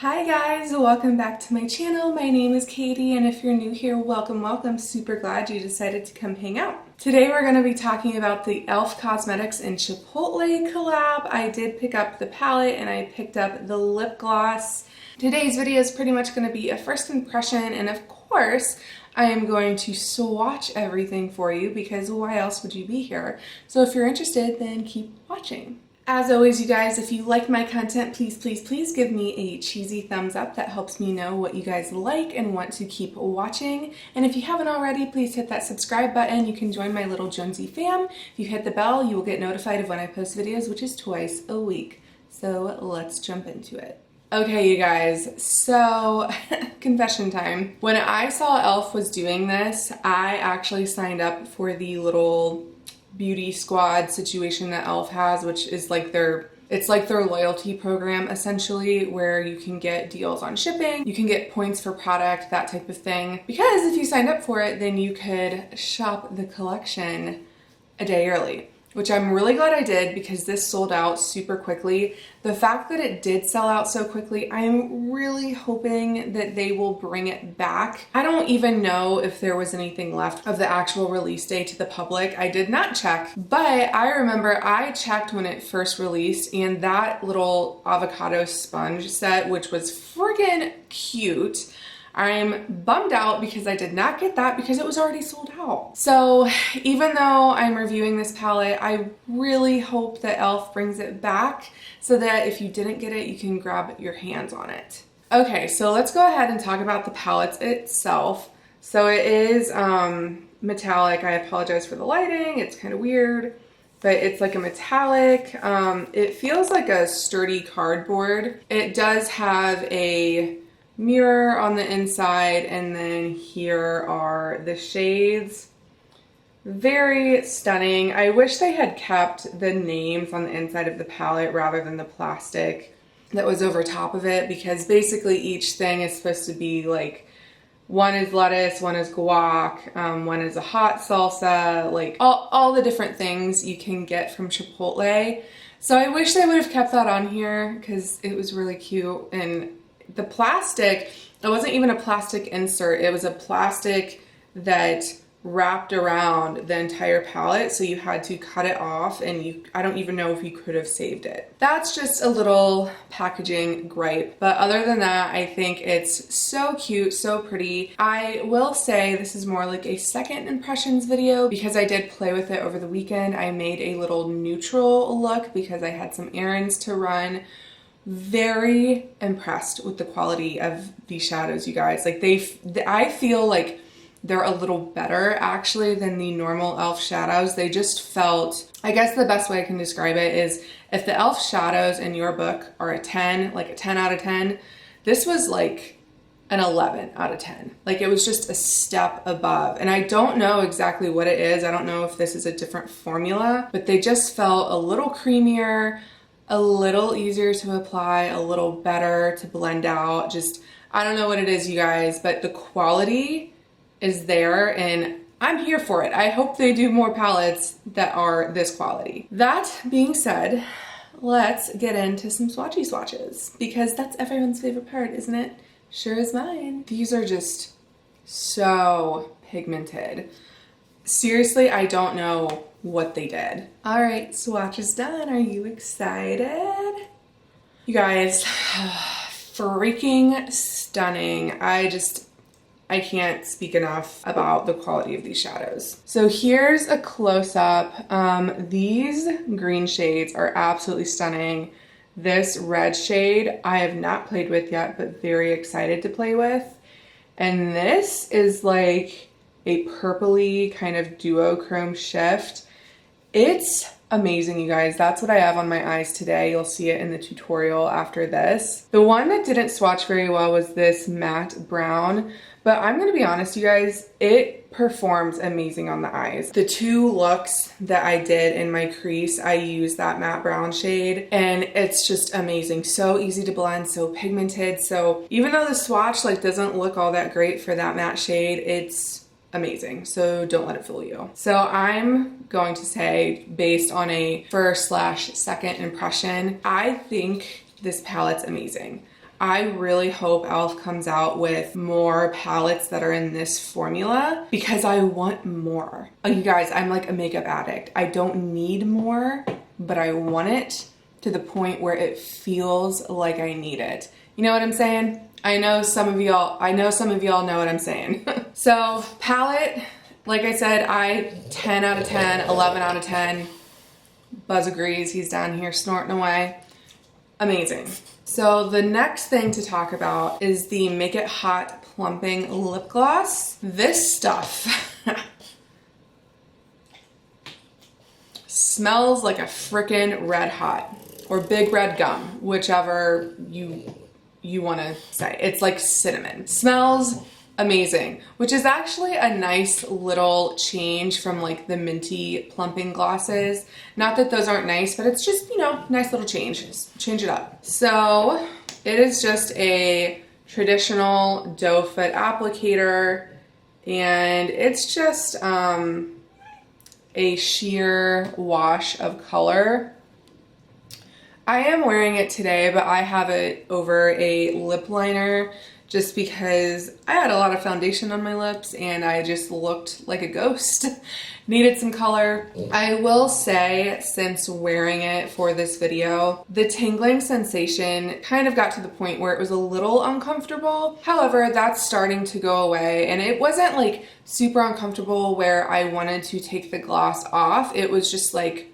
Hi guys, welcome back to my channel. My name is Katie, and if you're new here, welcome. Super glad you decided to come hang out. Today we're going to be talking about the e.l.f. Cosmetics and Chipotle collab. I did pick up the palette and I picked up the lip gloss. Today's video is pretty much going to be a first impression, and of course I am going to swatch everything for you because why else would you be here? So if you're interested, then keep watching. As always, you guys, if you like my content, please give me a cheesy thumbs up. That helps me know what you guys like and want to keep watching. And if you haven't already, please hit that subscribe button. You can join my little Jonesy fam. If you hit the bell, you will get notified of when I post videos, which is twice a week. So let's jump into it. Okay, you guys, so confession time. When I saw e.l.f. was doing this, I actually signed up for the little beauty squad situation that e.l.f. has, which is like their loyalty program essentially, where you can get deals on shipping, you can get points for product, that type of thing. Because if you signed up for it, then you could shop the collection a day early, which I'm really glad I did because this sold out super quickly. The fact that it did sell out so quickly, I'm really hoping that they will bring it back. I don't even know if there was anything left of the actual release day to the public. I did not check, but I remember I checked when it first released, and that little avocado sponge set, which was friggin' cute, I'm bummed out because I did not get that because it was already sold out. So even though I'm reviewing this palette, I really hope that e.l.f. brings it back so that if you didn't get it, you can grab your hands on it. Okay, so let's go ahead and talk about the palette itself. So it is metallic. I apologize for the lighting. It's kind of weird, but it's like a metallic. It feels like a sturdy cardboard. It does have a mirror on the inside, and then here are the shades. Very stunning. I wish they had kept the names on the inside of the palette rather than the plastic that was over top of it, because basically each thing is supposed to be like, one is lettuce, one is guac, one is a hot salsa, like all the different things you can get from Chipotle. So I wish they would have kept that on here because it was really cute. And the plastic, it wasn't even a plastic insert, it was a plastic that wrapped around the entire palette, so you had to cut it off, and I don't even know if you could have saved it. That's just a little packaging gripe, but other than that, I think it's so cute, so pretty. I will say this is more like a second impressions video because I did play with it over the weekend. I made a little neutral look because I had some errands to run. Very impressed with the quality of these shadows, you guys. Like I feel like they're a little better actually than the normal e.l.f. shadows. They just felt, I guess the best way I can describe it is if the e.l.f. shadows in your book are a 10, like a 10 out of 10, this was like an 11 out of 10. Like it was just a step above. And I don't know exactly what it is. I don't know if this is a different formula, but they just felt a little creamier, a little easier to apply, a little better to blend out. Just, I don't know what it is, you guys, but the quality is there and I'm here for it. I hope they do more palettes that are this quality. That being said, let's get into some swatches because that's everyone's favorite part, isn't it? Sure is mine. These are just so pigmented. Seriously, I don't know what they did. All right, swatch is done. Are you excited? You guys, freaking stunning. I can't speak enough about the quality of these shadows. So here's a close-up. These green shades are absolutely stunning. This red shade I have not played with yet, but very excited to play with. And this is like a purpley kind of duochrome shift. It's amazing, you guys. That's what I have on my eyes today. You'll see it in the tutorial after this. The one that didn't swatch very well was this matte brown, but I'm gonna be honest, you guys, it performs amazing on the eyes. The two looks that I did in my crease, I used that matte brown shade, and it's just amazing. So easy to blend, so pigmented. So even though the swatch like doesn't look all that great for that matte shade, it's amazing. So don't let it fool you. So I'm going to say, based on a first/second impression, I think this palette's amazing. I really hope e.l.f. comes out with more palettes that are in this formula because I want more. You guys, I'm like a makeup addict. I don't need more, but I want it to the point where it feels like I need it. You know what I'm saying? I know some of y'all know what I'm saying. So palette, like I said, 10 out of 10, 11 out of 10. Buzz agrees, he's down here snorting away. Amazing. So the next thing to talk about is the Make It Hot Plumping Lip Gloss. This stuff smells like a frickin' red hot or big red gum, whichever you want to say. It's like cinnamon. Smells amazing, which is actually a nice little change from like the minty plumping glosses. Not that those aren't nice, but it's just, you know, nice little change. Just change it up. So it is just a traditional doe foot applicator, and it's just a sheer wash of color. I am wearing it today, but I have it over a lip liner just because I had a lot of foundation on my lips and I just looked like a ghost. Needed some color. I will say, since wearing it for this video, the tingling sensation kind of got to the point where it was a little uncomfortable. However, that's starting to go away, and it wasn't like super uncomfortable where I wanted to take the gloss off. It was just like,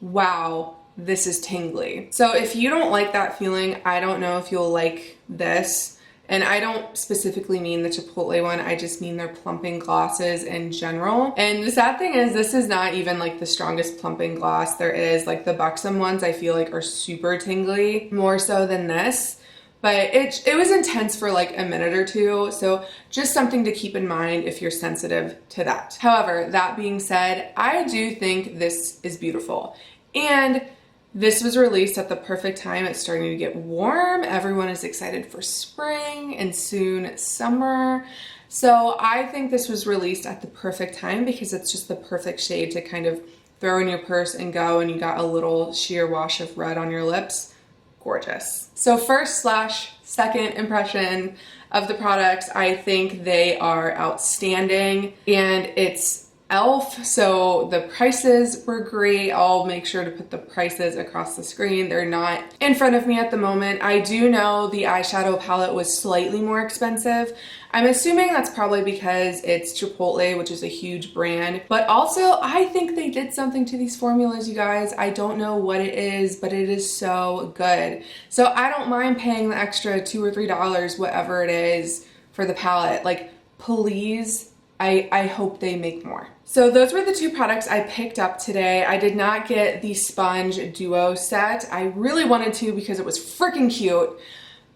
wow, this is tingly. So if you don't like that feeling, I don't know if you'll like this. And I don't specifically mean the Chipotle one, I just mean their plumping glosses in general. And the sad thing is, this is not even like the strongest plumping gloss there is. Like the Buxom ones I feel like are super tingly, more so than this. But it was intense for like a minute or two, so just something to keep in mind if you're sensitive to that. However, that being said, I do think this is beautiful. And this was released at the perfect time. It's starting to get warm. Everyone is excited for spring and soon summer. So I think this was released at the perfect time because it's just the perfect shade to kind of throw in your purse and go, and you got a little sheer wash of red on your lips. Gorgeous. So first/second impression of the products, I think they are outstanding, and it's e.l.f. So the prices were great. I'll make sure to put the prices across the screen. They're not in front of me at the moment. I do know the eyeshadow palette was slightly more expensive. I'm assuming that's probably because it's Chipotle, which is a huge brand, but also I think they did something to these formulas, you guys. I don't know what it is, but it is so good. So I don't mind paying the extra $2 or $3, whatever it is, for the palette. Like, please, I hope they make more. So those were the two products I picked up today. I did not get the sponge duo set. I really wanted to because it was freaking cute,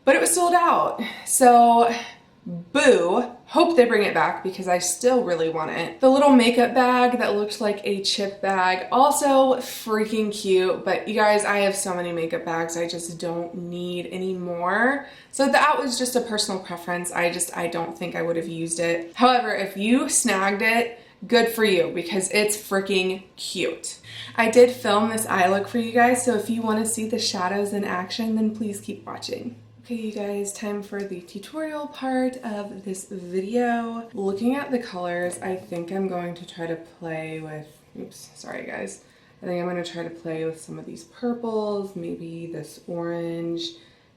but it was sold out. So boo. Hope they bring it back because I still really want it. The little makeup bag that looked like a chip bag, also freaking cute, but you guys, I have so many makeup bags, I just don't need any more. So that was just a personal preference. I don't think I would have used it. However, if you snagged it, good for you because it's freaking cute. I did film this eye look for you guys, so if you want to see the shadows in action, then please keep watching. Okay, you guys, time for the tutorial part of this video. Looking at the colors, I think I'm going to try to play with, oops, sorry guys. I think I'm going to try to play with some of these purples, maybe this orange,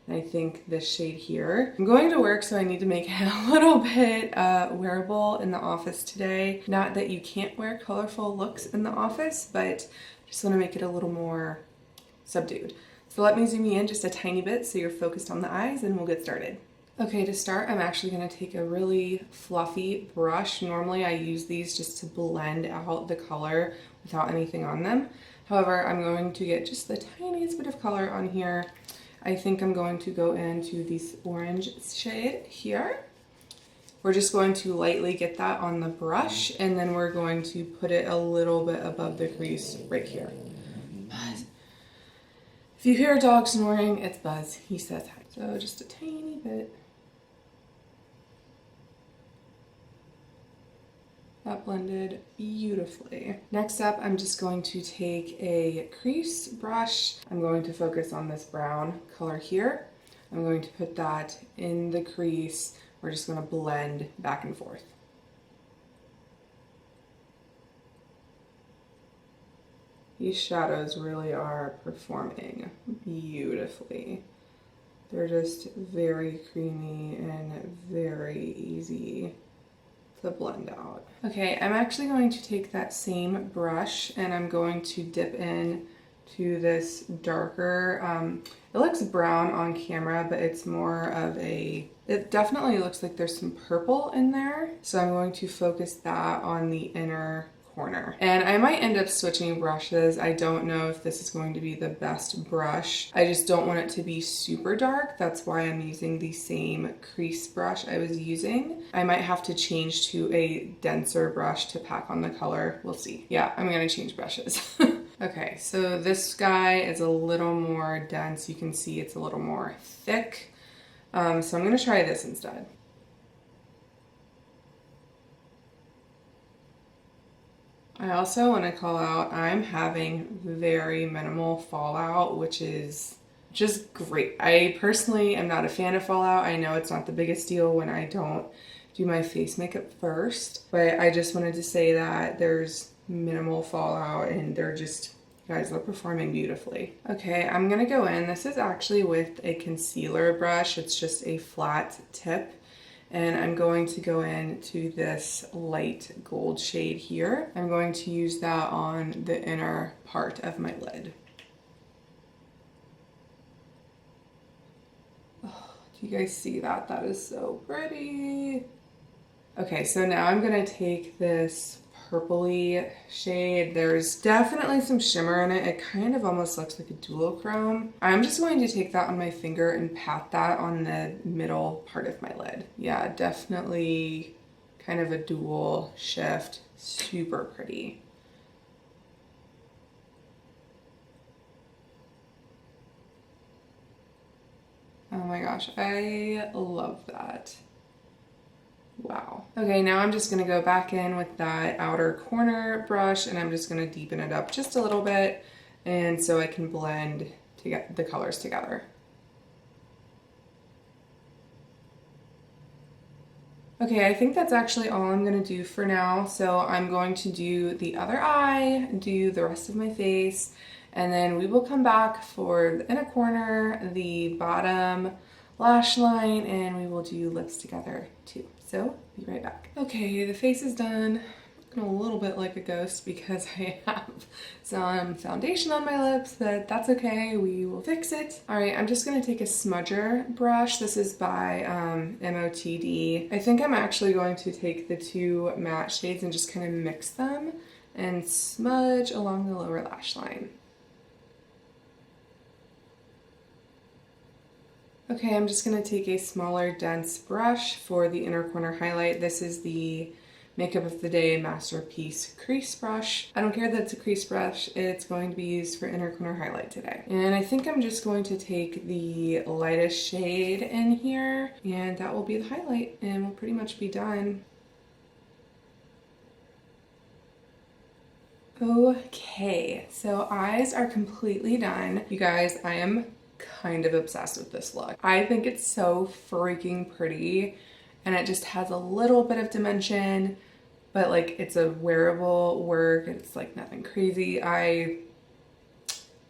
and I think this shade here. I'm going to work, so I need to make it a little bit wearable in the office today. Not that you can't wear colorful looks in the office, but just want to make it a little more subdued. So let me zoom you in just a tiny bit so you're focused on the eyes, and we'll get started. Okay, to start, I'm actually going to take a really fluffy brush. Normally I use these just to blend out the color without anything on them. However, I'm going to get just the tiniest bit of color on here. I think I'm going to go into this orange shade here. We're just going to lightly get that on the brush, and then we're going to put it a little bit above the crease right here. If you hear a dog snoring, it's Buzz. He says hi. So just a tiny bit. That blended beautifully. Next up, I'm just going to take a crease brush. I'm going to focus on this brown color here. I'm going to put that in the crease. We're just going to blend back and forth. These shadows really are performing beautifully. They're just very creamy and very easy to blend out. Okay, I'm actually going to take that same brush and I'm going to dip in to this darker, it looks brown on camera, but it's more of a, it definitely looks like there's some purple in there. So I'm going to focus that on the inner corner. And I might end up switching brushes. I don't know if this is going to be the best brush. I just don't want it to be super dark. That's why I'm using the same crease brush I was using. I might have to change to a denser brush to pack on the color. We'll see. Yeah, I'm gonna change brushes. Okay, so this guy is a little more dense. You can see it's a little more thick. So I'm gonna try this instead. I also want to call out, I'm having very minimal fallout, which is just great. I personally am not a fan of fallout. I know it's not the biggest deal when I don't do my face makeup first, but I just wanted to say that there's minimal fallout and they're just, you guys, they're performing beautifully. Okay, I'm gonna go in. This is actually with a concealer brush. It's just a flat tip. And I'm going to go into this light gold shade here. I'm going to use that on the inner part of my lid. Oh, do you guys see that? That is so pretty. Okay, so now I'm gonna take this purpley shade. There's definitely some shimmer in it. It kind of almost looks like a duochrome. I'm just going to take that on my finger and pat that on the middle part of my lid. Yeah, definitely kind of a dual shift. Super pretty. Oh my gosh, I love that. Wow. Okay, now I'm just gonna go back in with that outer corner brush and I'm just gonna deepen it up just a little bit and so I can blend to get the colors together. Okay, I think that's actually all I'm gonna do for now. So I'm going to do the other eye, do the rest of my face, and then we will come back for the inner corner, the bottom lash line, and we will do lips together too. So, be right back. Okay, the face is done. Looking a little bit like a ghost because I have some foundation on my lips, but that's okay, we will fix it. All right, I'm just gonna take a smudger brush. This is by MOTD. I think I'm actually going to take the two matte shades and just kind of mix them and smudge along the lower lash line. Okay, I'm just gonna take a smaller, dense brush for the inner corner highlight. This is the Makeup of the Day Masterpiece Crease Brush. I don't care that it's a crease brush, it's going to be used for inner corner highlight today. And I think I'm just going to take the lightest shade in here, and that will be the highlight, and we'll pretty much be done. Okay, so eyes are completely done. You guys, I am kind of obsessed with this look. I think it's so freaking pretty and it just has a little bit of dimension, but like it's a wearable work. It's like nothing crazy. I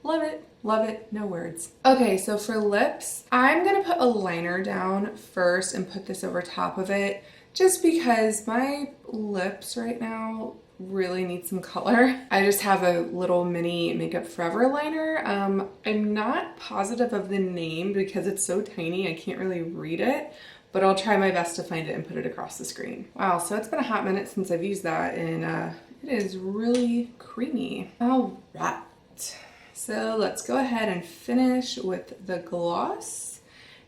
love it. Love it. No words. Okay, so for lips, I'm gonna put a liner down first and put this over top of it just because my lips right now really need some color. I just have a little mini Makeup Forever liner. I'm not positive of the name because it's so tiny I can't really read it, but I'll try my best to find it and put it across the screen. Wow, so it's been a hot minute since I've used that and it is really creamy. All right, so let's go ahead and finish with the gloss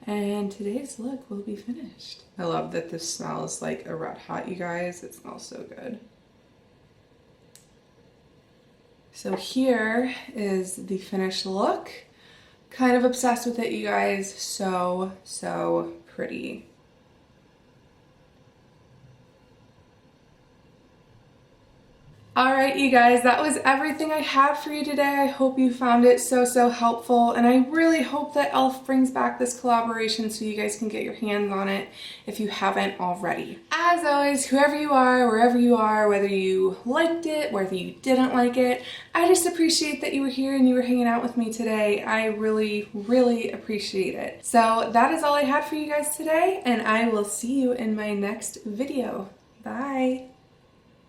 and today's look will be finished. I love that this smells like a red hot, you guys. It smells so good. So here is the finished look. Kind of obsessed with it, you guys. So, so pretty. Alright, you guys, that was everything I had for you today. I hope you found it so helpful, and I really hope that e.l.f. brings back this collaboration so you guys can get your hands on it if you haven't already. As always, whoever you are, wherever you are, whether you liked it, whether you didn't like it, I just appreciate that you were here and you were hanging out with me today. I really appreciate it. So that is all I had for you guys today, and I will see you in my next video. Bye!